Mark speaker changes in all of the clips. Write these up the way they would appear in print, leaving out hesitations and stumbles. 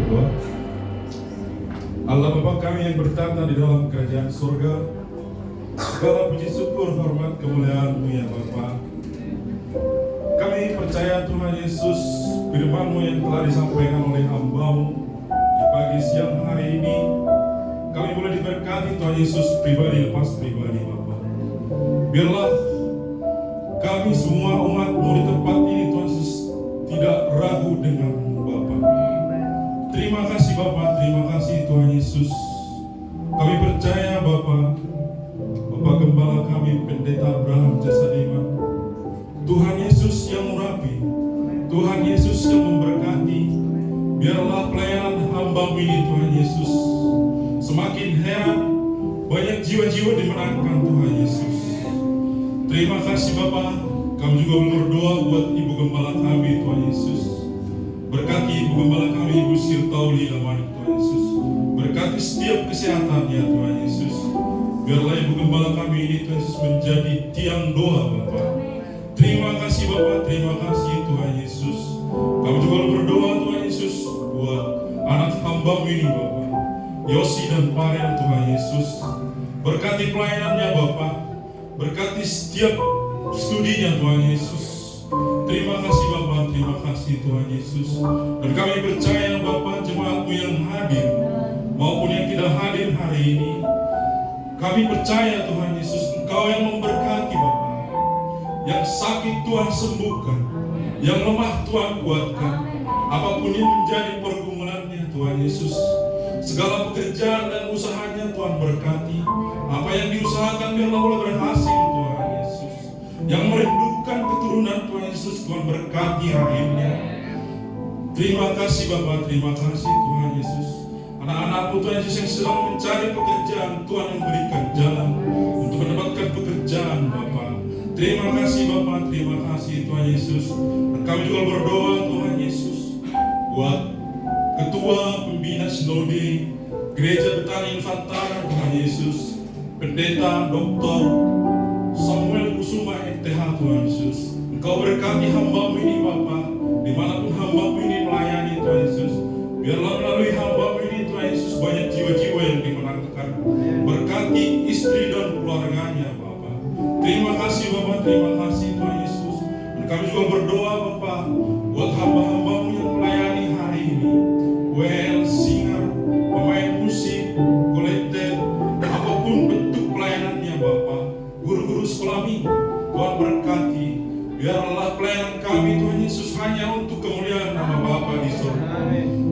Speaker 1: berdoa. Allah Bapa kami yang bertata di dalam kerajaan surga, segala puji syukur, hormat, kemuliaan-Mu ya Bapa. Kami percaya Tuhan Yesus, firman-Mu yang telah disampaikan oleh hamba-Mu di pagi siang hari ini, kami boleh diberkati Tuhan Yesus pribadi lepas pribadi Bapa. Biarlah kami semua umat-Mu di tempat ini Tuhan Yesus tidak ragu dengan-Mu Bapa. Terima kasih Bapa, terima kasih Tuhan Yesus. Kami percaya Bapa, Bapak Gembala kami Pendeta Abraham Jasadima, Tuhan Yesus yang murapi, Tuhan Yesus yang memberkati. Biarlah pelayanan hamba-Mu ini Tuhan Yesus semakin heran, banyak jiwa-jiwa dimenangkan Tuhan Yesus. Terima kasih Bapak. Kami juga berdoa buat Ibu Gembala kami Tuhan Yesus. Berkati Ibu Gembala kami Ibu Sirtauli Lamani Tuhan Yesus. Berkati setiap kesehatannya Tuhan Yesus. Biarlah Ibu Gembala kami ini Tuhan Yesus menjadi tiang doa Bapak. Terima kasih Bapak, terima kasih Tuhan Yesus. Kami juga berdoa Tuhan Yesus buat anak hamba-Mu ini Bapak, Yosi dan Farel Tuhan Yesus. Berkati pelayanannya Bapak, berkati setiap studinya Tuhan Yesus. Terima kasih Bapak, terima kasih Tuhan Yesus. Dan kami percaya Bapak, jemaat-Mu yang hadir maupun yang tidak hadir hari ini, kami percaya Tuhan Yesus, Engkau yang memberkati Bapak. Yang sakit Tuhan sembuhkan, yang lemah Tuhan kuatkan. Apapun yang menjadi pergumulannya Tuhan Yesus, segala pekerjaan dan usahanya Tuhan berkati. Apa yang diusahakan biarlah boleh berhasil Tuhan Yesus. Yang merindukan keturunan Tuhan Yesus, Tuhan berkati rahimnya. Terima kasih Bapak, terima kasih Tuhan Yesus. Anak-anak-Mu Tuhan Yesus yang sedang mencari pekerjaan, Tuhan memberikan jalan untuk mendapatkan pekerjaan Bapak. Terima kasih Bapak, terima kasih Tuhan Yesus. Dan kami juga berdoa Tuhan Yesus buat Ketua Pembina Sinode Gereja Betani Nusantara Tuhan Yesus, Pendeta Dr. Samuel Kusuma MTH Tuhan Yesus. Engkau berkati hamba-Mu ini Bapak, dimanapun hamba-Mu ini melayani Tuhan Yesus. Biarlah melalui hamba-Mu ini Tuhan Yesus banyak jiwa-jiwa yang dimenangkan. Berkati istri dan keluarganya Bapak. Terima kasih Bapak, terima kasih Tuhan Yesus. Dan kami juga berdoa Bapak buat hamba-hamba-Mu yang melayani hari ini, WL, singer, pemain musik, kolektor, apapun bentuk pelayanannya Bapak, guru-guru sekolah minggu, Tuhan berkati. Biarlah pelayanan kami Tuhan Yesus hanya untuk kemuliaan nama Bapa di surga.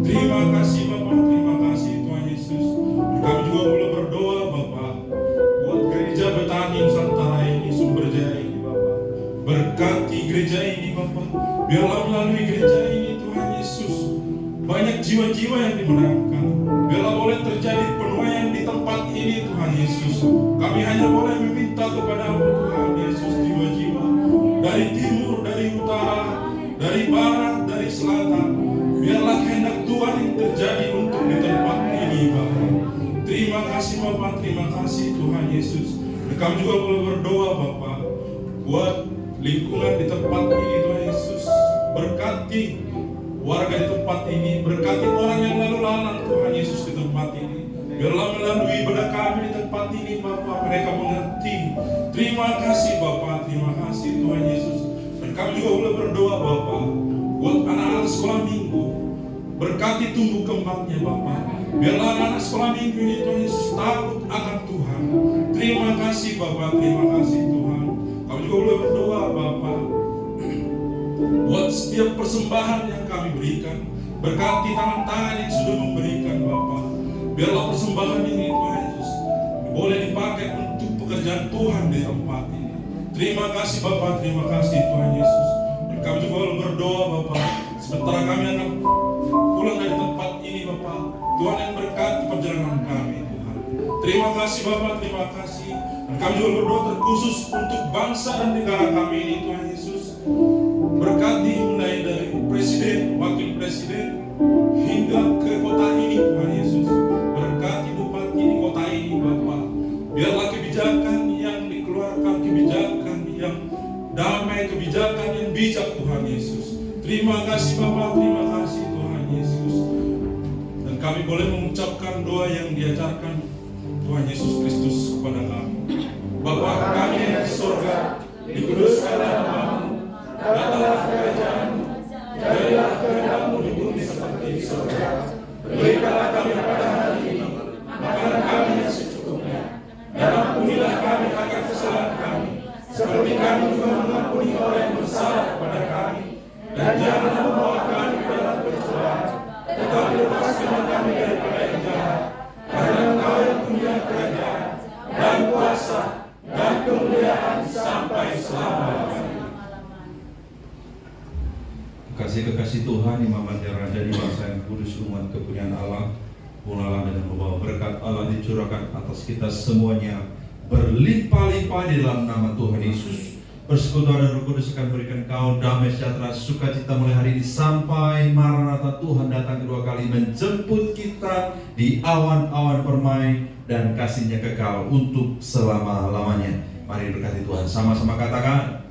Speaker 1: Terima kasih Bapak, terima kasih Tuhan Yesus. Dan kami juga boleh berdoa Bapak buat gereja Betani Nusantara ini, Sumber Jaya ini Bapak. Berkati gereja ini Bapak. Biarlah melalui gereja ini Tuhan Yesus banyak jiwa-jiwa yang dimenangkan. Biarlah boleh terjadi penuaian di tempat ini Tuhan Yesus. Kami hanya boleh meminta kepada-Mu Tuhan Yesus, jiwa-jiwa dari timur, dari utara, dari barat, dari selatan. Biarlah kehendak Tuhan yang terjadi untuk di tempat ini Bapak. Terima kasih Bapak, terima kasih Tuhan Yesus. Dan kami juga boleh berdoa Bapak buat lingkungan di tempat ini Tuhan Yesus. Berkati warga di tempat ini, berkati orang yang lalu lalang Tuhan Yesus di tempat ini. Biarlah melalui ibadah kami di tempat ini Bapak, mereka mengerti. Terima kasih Bapak, terima kasih Tuhan Yesus. Dan kami juga boleh berdoa Bapak buat anak-anak sekolah minggu. Berkati tumbuh kembangnya Bapak. Biarlah anak-anak sekolah minggu ini Tuhan Yesus takut akan Tuhan. Terima kasih Bapak, terima kasih Tuhan. Kami juga boleh berdoa Bapak buat setiap persembahan yang kami berikan. Berkati tangan-tangan yang sudah memberikan Bapak. Biarlah persembahan ini Tuhan Yesus boleh dipakai untuk pekerjaan Tuhan di tempat ini. Terima kasih Bapak, terima kasih Tuhan Yesus. Dan kami juga boleh berdoa Bapak, sementara kami akan pulang dari tempat ini Bapak, Tuhan yang berkati perjalanan kami Tuhan. Terima kasih Bapak, terima kasih. Dan kami juga berdoa terkhusus untuk bangsa dan negara kami ini Tuhan Yesus. Berkati mulai dari Presiden, Wakil Presiden hingga ke kota ini Tuhan Yesus. Berkati Bupati di kota ini Bapak. Biarlah kebijakan yang dikeluarkan, kebijakan yang damai, kebijakan yang bijak Tuhan Yesus. Terima kasih Bapak, terima kasih Tuhan Yesus. kami boleh mengucapkan doa yang diajarkan Tuhan Yesus Kristus kepada kami. Bapa kami yang di surga, dikuduskanlah namamu, datanglah kerajaanmu, jadilah kehendakmu di bumi seperti di surga. Berikanlah kami pada hari ini makanan kami yang secukupnya, dan ampunilah kami akan kesalahan kami, seperti kami juga mengampuni orang yang bersalah kepada kami. Dan jangan membawa kami ke dalam pencobaan, tetapi lepaskanlah kami daripada yang jahat. Karena Engkau yang punya kerajaan dan kuasa dan kemuliaan sampai selama-lamanya. Kekasih-kekasih Tuhan, imamat yang raja di bangsa yang kudus, umat kepunyaan Allah, mulailah dengan membawa berkat Allah dicurahkan atas kita semuanya berlimpah-limpah di dalam nama Tuhan Yesus. Persekutuan dan Roh Kudus akan berikan kau damai sejahtera, sukacita mulai hari ini sampai Maranatha Tuhan datang kedua kali menjemput kita di awan-awan permai dan kasih-Nya kekal untuk selama-lamanya. Mari berkati Tuhan, sama-sama katakan.